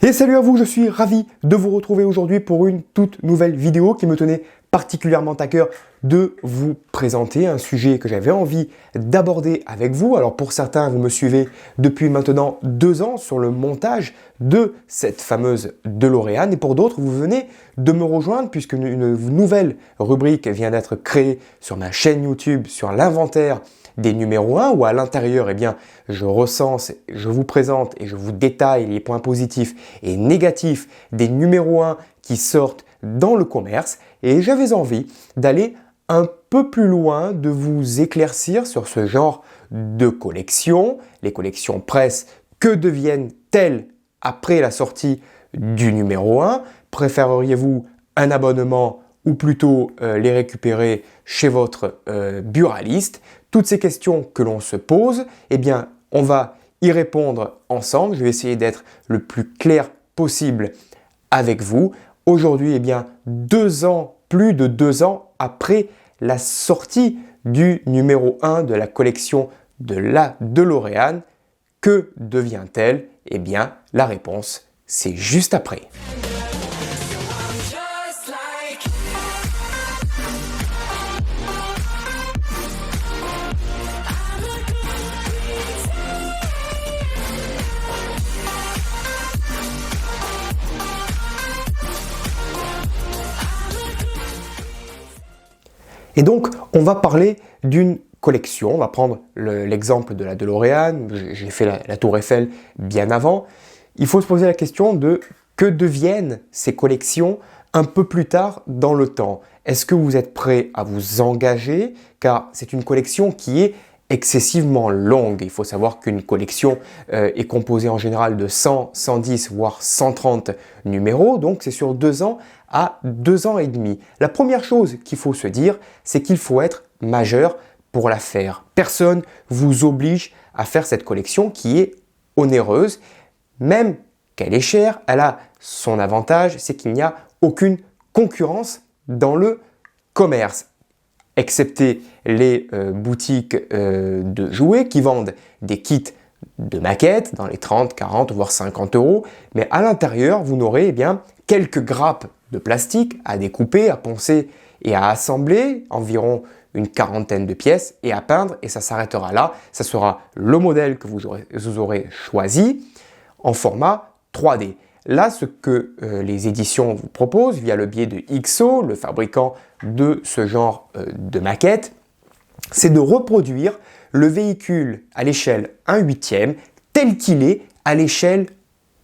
Et salut à vous, je suis ravi de vous retrouver aujourd'hui pour une toute nouvelle vidéo qui me tenait particulièrement à cœur de vous présenter un sujet que j'avais envie d'aborder avec vous. Alors pour certains, vous me suivez depuis maintenant 2 ans sur le montage de cette fameuse DeLorean et pour d'autres, vous venez de me rejoindre puisque une nouvelle rubrique vient d'être créée sur ma chaîne YouTube sur l'inventaire des numéros 1 où à l'intérieur, eh bien, je recense, je vous présente et je vous détaille les points positifs et négatifs des numéros 1 qui sortent dans le commerce et j'avais envie d'aller un peu plus loin, de vous éclaircir sur ce genre de collection, les collections presse, que deviennent-elles après la sortie du numéro 1? Préféreriez-vous un abonnement ou plutôt les récupérer chez votre buraliste? Toutes ces questions que l'on se pose, eh bien, on va y répondre ensemble. Je vais essayer d'être le plus clair possible avec vous. Aujourd'hui, eh bien, 2 ans, plus de 2 ans après la sortie du numéro 1 de la collection de la DeLorean, que devient-elle? Eh bien, la réponse, c'est juste après. Et donc, on va parler d'une collection. On va prendre l'exemple de la DeLorean. J'ai fait la Tour Eiffel bien avant. Il faut se poser la question de que deviennent ces collections un peu plus tard dans le temps. Est-ce que vous êtes prêt à vous engager? Car c'est une collection qui est excessivement longue. Il faut savoir qu'une collection est composée en général de 100, 110 voire 130 numéros. Donc c'est sur 2 ans à 2 ans et demi. La première chose qu'il faut se dire, c'est qu'il faut être majeur pour la faire. Personne vous oblige à faire cette collection qui est onéreuse. Même qu'elle est chère, elle a son avantage, c'est qu'il n'y a aucune concurrence dans le commerce. Excepté les boutiques de jouets qui vendent des kits de maquettes dans les 30, 40 voire 50 euros. Mais à l'intérieur, vous n'aurez bien quelques grappes de plastique à découper, à poncer et à assembler, environ une quarantaine de pièces et à peindre et ça s'arrêtera là. Ça sera le modèle que vous aurez choisi en format 3D. Là, ce que les éditions vous proposent via le biais de XO, le fabricant de ce genre de maquette, c'est de reproduire le véhicule à l'échelle 1/8 tel qu'il est à l'échelle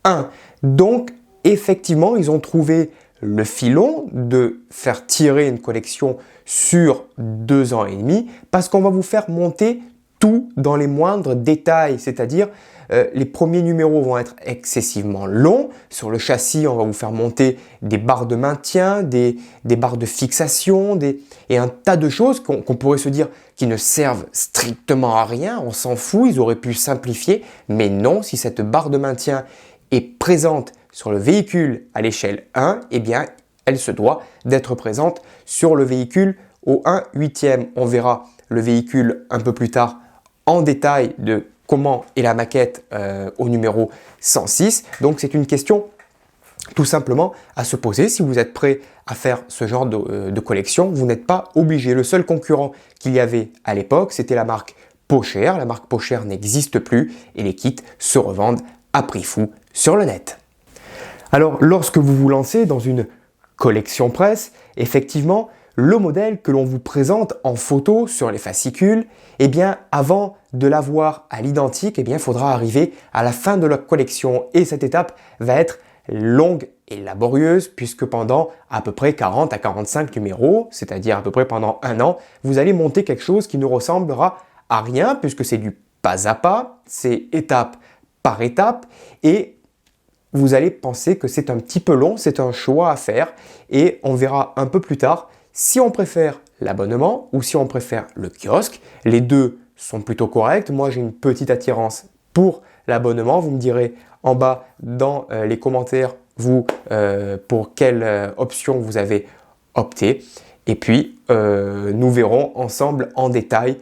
1. Donc, effectivement, ils ont trouvé le filon de faire tirer une collection sur 2 ans et demi parce qu'on va vous faire monter tout dans les moindres détails, c'est-à-dire les premiers numéros vont être excessivement longs. Sur le châssis, on va vous faire monter des barres de maintien, des barres de fixation et un tas de choses qu'on pourrait se dire qui ne servent strictement à rien. On s'en fout, ils auraient pu simplifier. Mais non, si cette barre de maintien est présente sur le véhicule à l'échelle 1, eh bien, elle se doit d'être présente sur le véhicule au 1/8. On verra le véhicule un peu plus tard en détail de comment est la maquette au numéro 106. Donc c'est une question tout simplement à se poser. Si vous êtes prêt à faire ce genre de collection, vous n'êtes pas obligé. Le seul concurrent qu'il y avait à l'époque, c'était la marque Pocher. La marque Pocher n'existe plus et les kits se revendent à prix fou sur le net. Alors lorsque vous vous lancez dans une collection presse, effectivement, le modèle que l'on vous présente en photo sur les fascicules, eh bien, avant de l'avoir à l'identique, eh bien, il faudra arriver à la fin de la collection et cette étape va être longue et laborieuse puisque pendant à peu près 40 à 45 numéros, c'est-à-dire à peu près pendant 1 an, vous allez monter quelque chose qui ne ressemblera à rien puisque c'est du pas à pas, c'est étape par étape et vous allez penser que c'est un petit peu long, c'est un choix à faire et on verra un peu plus tard si on préfère l'abonnement ou si on préfère le kiosque. Les deux sont plutôt corrects. Moi, j'ai une petite attirance pour l'abonnement. Vous me direz en bas dans les commentaires, vous, pour quelle option vous avez opté. Et puis, nous verrons ensemble en détail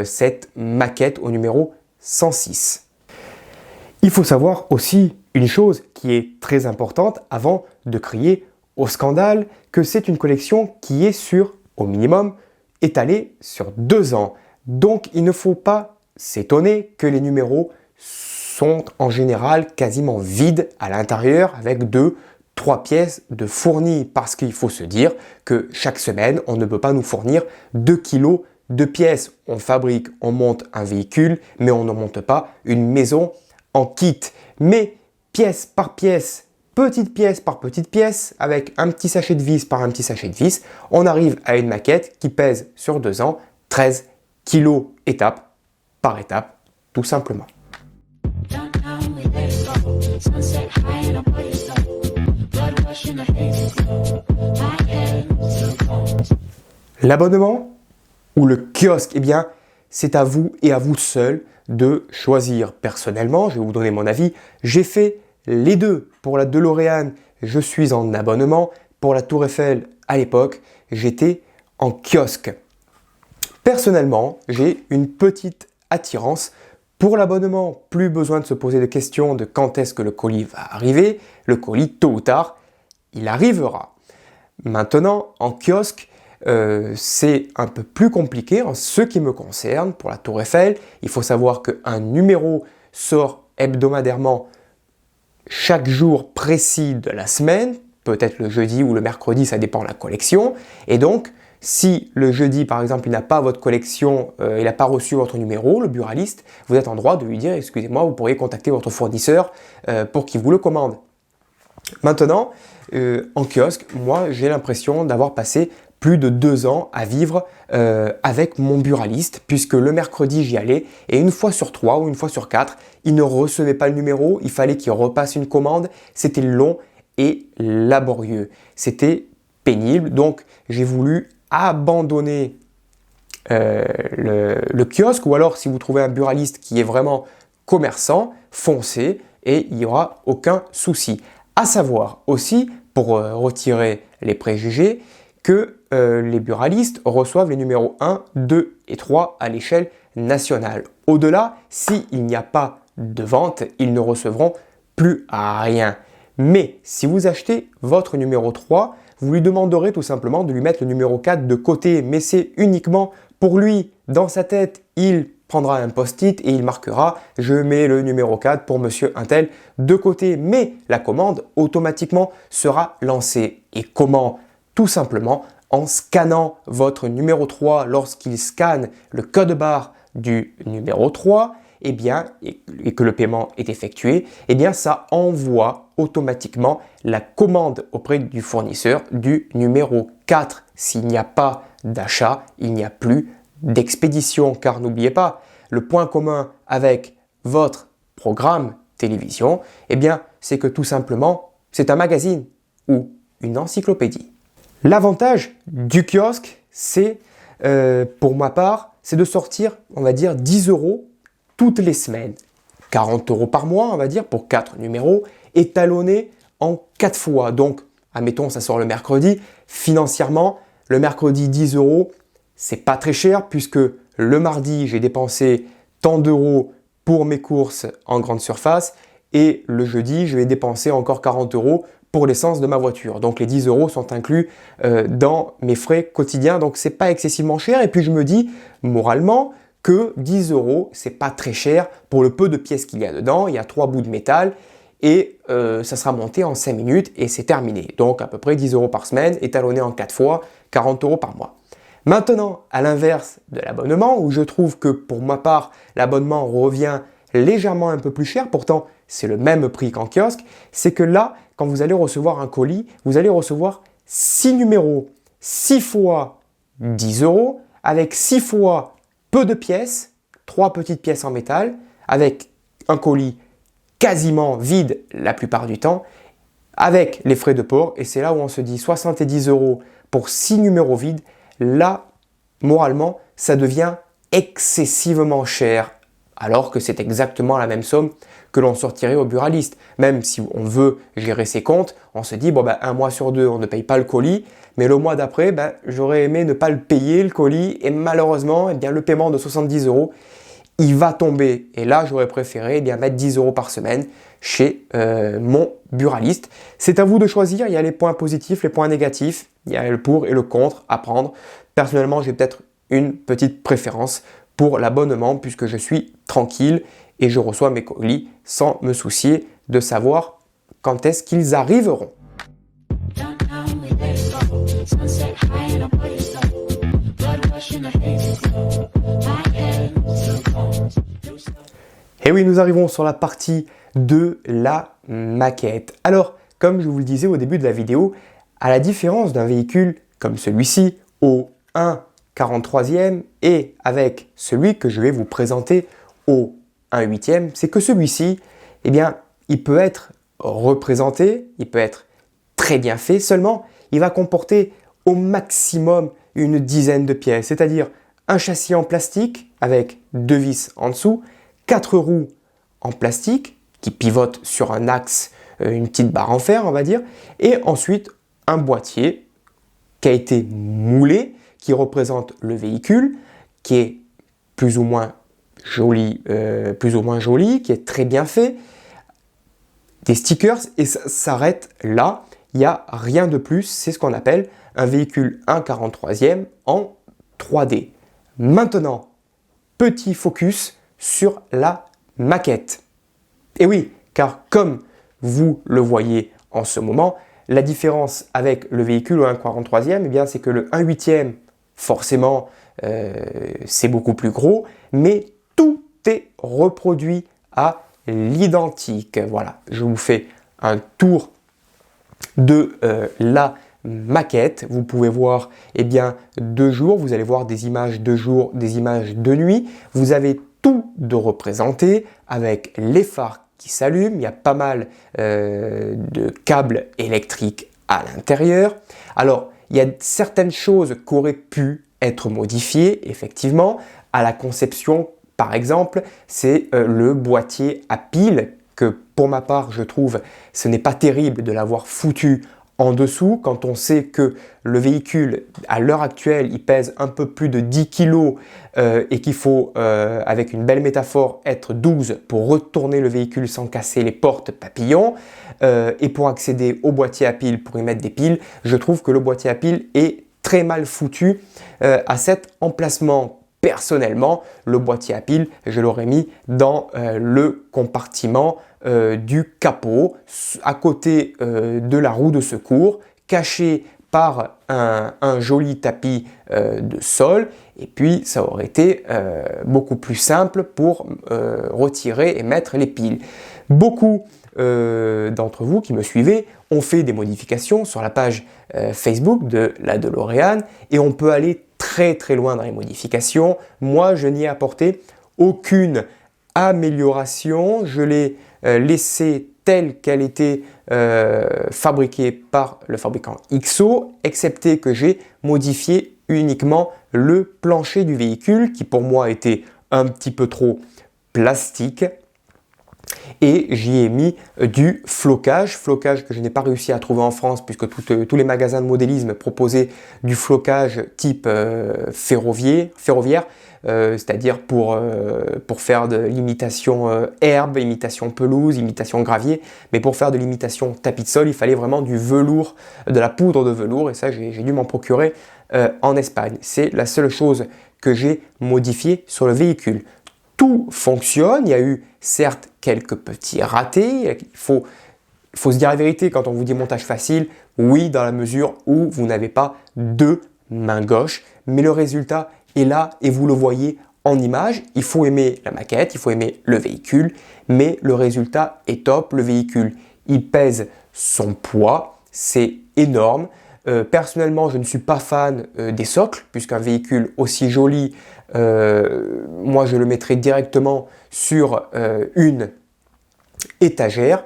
cette maquette au numéro 106. Il faut savoir aussi Une chose qui est très importante avant de crier au scandale, que c'est une collection qui est sur, au minimum, étalée sur 2 ans. Donc il ne faut pas s'étonner que les numéros sont en général quasiment vides à l'intérieur avec 2-3 pièces de fournies, parce qu'il faut se dire que chaque semaine, on ne peut pas nous fournir 2 kilos de pièces. On fabrique, on monte un véhicule, mais on ne monte pas une maison en kit. Mais pièce par pièce, petite pièce par petite pièce, avec un petit sachet de vis par un petit sachet de vis, on arrive à une maquette qui pèse sur 2 ans 13 kilos étape par étape, tout simplement. L'abonnement ou le kiosque, eh bien, c'est à vous et à vous seul de choisir. Personnellement, je vais vous donner mon avis, j'ai fait les deux. Pour la DeLorean, je suis en abonnement. Pour la Tour Eiffel, à l'époque, j'étais en kiosque. Personnellement, j'ai une petite attirance pour l'abonnement. Plus besoin de se poser de questions de quand est-ce que le colis va arriver. Le colis, tôt ou tard, il arrivera. Maintenant, en kiosque, c'est un peu plus compliqué en ce qui me concerne. Pour la Tour Eiffel, il faut savoir qu'un numéro sort hebdomadairement chaque jour précis de la semaine, peut-être le jeudi ou le mercredi, ça dépend de la collection. Et donc, si le jeudi, par exemple, il n'a pas votre collection, il n'a pas reçu votre numéro, le buraliste, vous êtes en droit de lui dire « Excusez-moi, vous pourriez contacter votre fournisseur pour qu'il vous le commande ». Maintenant, en kiosque, moi, j'ai l'impression d'avoir passé plus de 2 ans à vivre avec mon buraliste, puisque le mercredi, j'y allais, et une fois sur 3 ou une fois sur 4, il ne recevait pas le numéro, il fallait qu'il repasse une commande, c'était long et laborieux. C'était pénible, donc j'ai voulu abandonner le kiosque, ou alors si vous trouvez un buraliste qui est vraiment commerçant, foncez et il n'y aura aucun souci. À savoir aussi, pour retirer les préjugés, que les buralistes reçoivent les numéros 1, 2 et 3 à l'échelle nationale. Au-delà, s'il n'y a pas de vente, ils ne recevront plus à rien. Mais si vous achetez votre numéro 3, vous lui demanderez tout simplement de lui mettre le numéro 4 de côté, mais c'est uniquement pour lui. Dans sa tête, il prendra un post-it et il marquera « Je mets le numéro 4 pour monsieur untel de côté ». Mais la commande automatiquement sera lancée. Et comment ? Tout simplement en scannant votre numéro 3 lorsqu'il scanne le code barre du numéro 3, eh bien, et que le paiement est effectué, eh bien, ça envoie automatiquement la commande auprès du fournisseur du numéro 4. S'il n'y a pas d'achat, il n'y a plus d'expédition, car n'oubliez pas, le point commun avec votre programme télévision, eh bien, c'est que tout simplement, c'est un magazine ou une encyclopédie. L'avantage du kiosque, c'est, pour ma part, c'est de sortir, on va dire, 10 € toutes les semaines. 40 € par mois, on va dire, pour 4 numéros, étalonnés en 4 fois. Donc, admettons, ça sort le mercredi. Financièrement, le mercredi, 10 €, c'est pas très cher, puisque le mardi, j'ai dépensé tant d'euros pour mes courses en grande surface, et le jeudi, je vais dépenser encore 40 € pour l'essence de ma voiture. Donc les 10 € sont inclus dans mes frais quotidiens, donc c'est pas excessivement cher. Et puis je me dis moralement que 10 €, c'est pas très cher pour le peu de pièces qu'il y a dedans. Il y a 3 bouts de métal et ça sera monté en 5 minutes et c'est terminé. Donc à peu près 10 € par semaine, étalonné en 4 fois, 40 € par mois. Maintenant, à l'inverse de l'abonnement, où je trouve que pour ma part, l'abonnement revient légèrement un peu plus cher, pourtant c'est le même prix qu'en kiosque, c'est que là, quand vous allez recevoir un colis, vous allez recevoir 6 numéros, 6 fois 10 €, avec 6 fois peu de pièces, 3 petites pièces en métal, avec un colis quasiment vide la plupart du temps, avec les frais de port, et c'est là où on se dit 70 € pour 6 numéros vides, là, moralement, ça devient excessivement cher, alors que c'est exactement la même somme que l'on sortirait au buraliste. Même si on veut gérer ses comptes, on se dit, bon, ben, un mois sur 2, on ne paye pas le colis, mais le mois d'après, ben, j'aurais aimé ne pas le payer, le colis, et malheureusement, eh bien, le paiement de 70 €, il va tomber. Et là, j'aurais préféré eh bien, mettre 10 € par semaine chez mon buraliste. C'est à vous de choisir, il y a les points positifs, les points négatifs, il y a le pour et le contre à prendre. Personnellement, j'ai peut-être une petite préférence pour l'abonnement puisque je suis tranquille et je reçois mes colis sans me soucier de savoir quand est-ce qu'ils arriveront. Et oui, nous arrivons sur la partie de la maquette. Alors, comme je vous le disais au début de la vidéo, à la différence d'un véhicule comme celui-ci au 1/43e et avec celui que je vais vous présenter au 1/8e, c'est que celui-ci, eh bien, il peut être représenté, il peut être très bien fait, seulement il va comporter au maximum une dizaine de pièces, c'est-à-dire un châssis en plastique avec 2 vis en dessous, 4 roues en plastique qui pivotent sur un axe, une petite barre en fer on va dire, et ensuite un boîtier qui a été moulé, qui représente le véhicule, qui est plus ou moins joli, qui est très bien fait, des stickers et ça s'arrête là, il n'y a rien de plus, c'est ce qu'on appelle un véhicule 1/43e en 3D. Maintenant, petit focus sur la maquette. Et oui, car comme vous le voyez en ce moment, la différence avec le véhicule au 1/43e, eh bien, c'est que le 1/8e, forcément, c'est beaucoup plus gros, mais tout est reproduit à l'identique. Voilà, je vous fais un tour de la maquette. Vous pouvez voir eh bien, de jour, vous allez voir des images de jour, des images de nuit. Vous avez tout de représenté avec les phares qui s'allument. Il y a pas mal de câbles électriques à l'intérieur. Alors, il y a certaines choses qui auraient pu être modifiées, effectivement. À la conception, par exemple, c'est le boîtier à piles que pour ma part, je trouve, ce n'est pas terrible de l'avoir foutu en dessous quand on sait que le véhicule, à l'heure actuelle, il pèse un peu plus de 10 kg et qu'il faut, avec une belle métaphore, être 12 pour retourner le véhicule sans casser les portes papillons et pour accéder au boîtier à piles, pour y mettre des piles, je trouve que le boîtier à piles est très mal foutu à cet emplacement. Personnellement, le boîtier à piles, je l'aurais mis dans le compartiment du capot, à côté de la roue de secours, caché par un joli tapis de sol, et puis ça aurait été beaucoup plus simple pour retirer et mettre les piles. Beaucoup d'entre vous qui me suivez ont fait des modifications sur la page Facebook de la DeLorean et on peut aller très loin dans les modifications. Moi, je n'y ai apporté aucune amélioration. Je l'ai laissée telle qu'elle était fabriquée par le fabricant XO, excepté que j'ai modifié uniquement le plancher du véhicule qui pour moi était un petit peu trop plastique. Et j'y ai mis du flocage que je n'ai pas réussi à trouver en France puisque tous les magasins de modélisme proposaient du flocage type ferroviaire, c'est-à-dire pour faire de l'imitation herbe, imitation pelouse, imitation gravier, mais pour faire de l'imitation tapis de sol, il fallait vraiment du velours, de la poudre de velours, et ça j'ai dû m'en procurer en Espagne. C'est la seule chose que j'ai modifiée sur le véhicule. Tout fonctionne, il y a eu certes quelques petits ratés, il faut se dire la vérité quand on vous dit montage facile, oui dans la mesure où vous n'avez pas de main gauche, mais le résultat est là et vous le voyez en image. Il faut aimer la maquette, il faut aimer le véhicule, mais le résultat est top. Le véhicule, il pèse son poids, c'est énorme. Personnellement, je ne suis pas fan des socles, puisqu'un véhicule aussi joli, moi je le mettrai directement sur une étagère.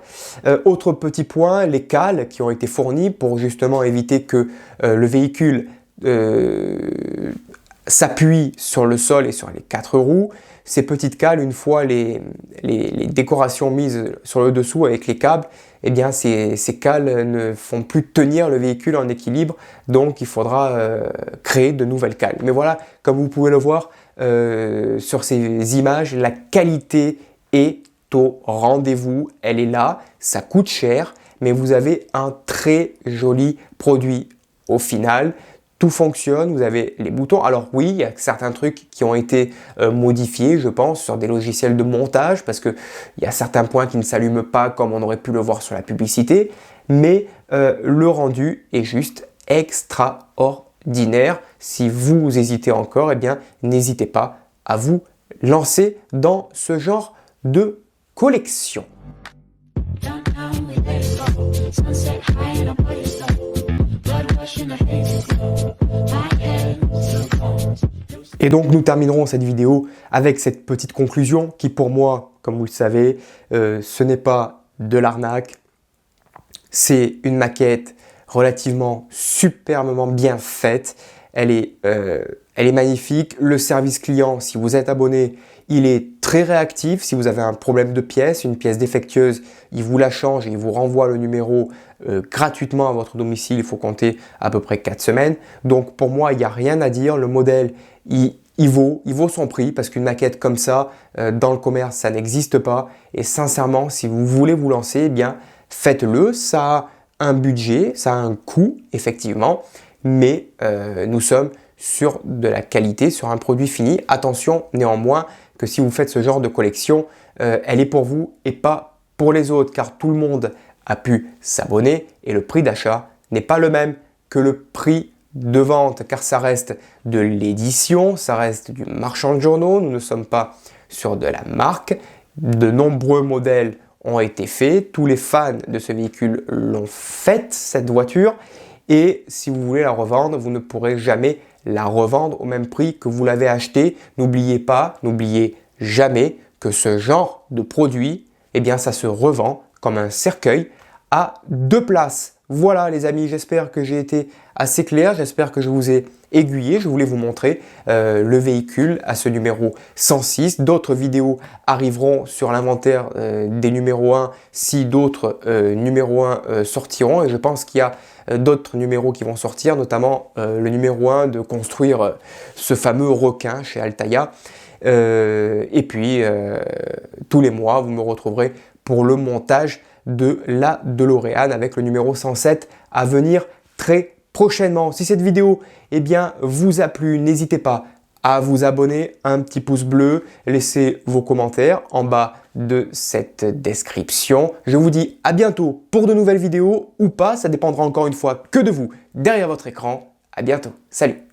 Autre petit point, les cales qui ont été fournies pour justement éviter que le véhicule s'appuie sur le sol et sur les 4 roues. Ces petites cales, une fois les décorations mises sur le dessous avec les câbles, eh bien ces cales ne font plus tenir le véhicule en équilibre, donc il faudra créer de nouvelles cales. Mais voilà, comme vous pouvez le voir sur ces images, la qualité est au rendez-vous, elle est là, ça coûte cher, mais vous avez un très joli produit au final. Tout fonctionne, vous avez les boutons. Alors oui, il y a certains trucs qui ont été modifiés, je pense, sur des logiciels de montage, parce qu'il y a certains points qui ne s'allument pas comme on aurait pu le voir sur la publicité, mais le rendu est juste extraordinaire. Si vous hésitez encore, eh bien, n'hésitez pas à vous lancer dans ce genre de collection. Et donc nous terminerons cette vidéo avec cette petite conclusion qui pour moi, comme vous le savez, ce n'est pas de l'arnaque, c'est une maquette relativement superbement bien faite, elle est magnifique, le service client, si vous êtes abonné, il est très réactif. Si vous avez un problème de pièce, une pièce défectueuse, il vous la change et il vous renvoie le numéro gratuitement à votre domicile. Il faut compter à peu près 4 semaines. Donc pour moi, il n'y a rien à dire. Le modèle, il vaut son prix parce qu'une maquette comme ça, dans le commerce, ça n'existe pas. Et sincèrement, si vous voulez vous lancer, eh bien, faites-le. Ça a un budget, ça a un coût, effectivement. Mais nous sommes sur de la qualité, sur un produit fini. Attention néanmoins que si vous faites ce genre de collection, elle est pour vous et pas pour les autres, car tout le monde a pu s'abonner et le prix d'achat n'est pas le même que le prix de vente, car ça reste de l'édition, ça reste du marchand de journaux, nous ne sommes pas sur de la marque. De nombreux modèles ont été faits, tous les fans de ce véhicule l'ont faite, cette voiture, et si vous voulez la revendre, vous ne pourrez jamais la revendre au même prix que vous l'avez acheté. N'oubliez jamais que ce genre de produit, eh bien, ça se revend comme un cercueil à 2 places. Voilà les amis, j'espère que j'ai été assez clair, j'espère que je vous ai aiguillé. Je voulais vous montrer le véhicule à ce numéro 106. D'autres vidéos arriveront sur l'inventaire des numéros 1 si d'autres numéros 1 sortiront. Et je pense qu'il y a d'autres numéros qui vont sortir, notamment le numéro 1 de construire ce fameux requin chez Altaïa. Et puis, tous les mois, vous me retrouverez pour le montage de la DeLorean avec le numéro 107 à venir très prochainement. Si cette vidéo vous a plu, n'hésitez pas à vous abonner, un petit pouce bleu, laissez vos commentaires en bas de cette description. Je vous dis à bientôt pour de nouvelles vidéos ou pas, ça dépendra encore une fois que de vous derrière votre écran. À bientôt, salut!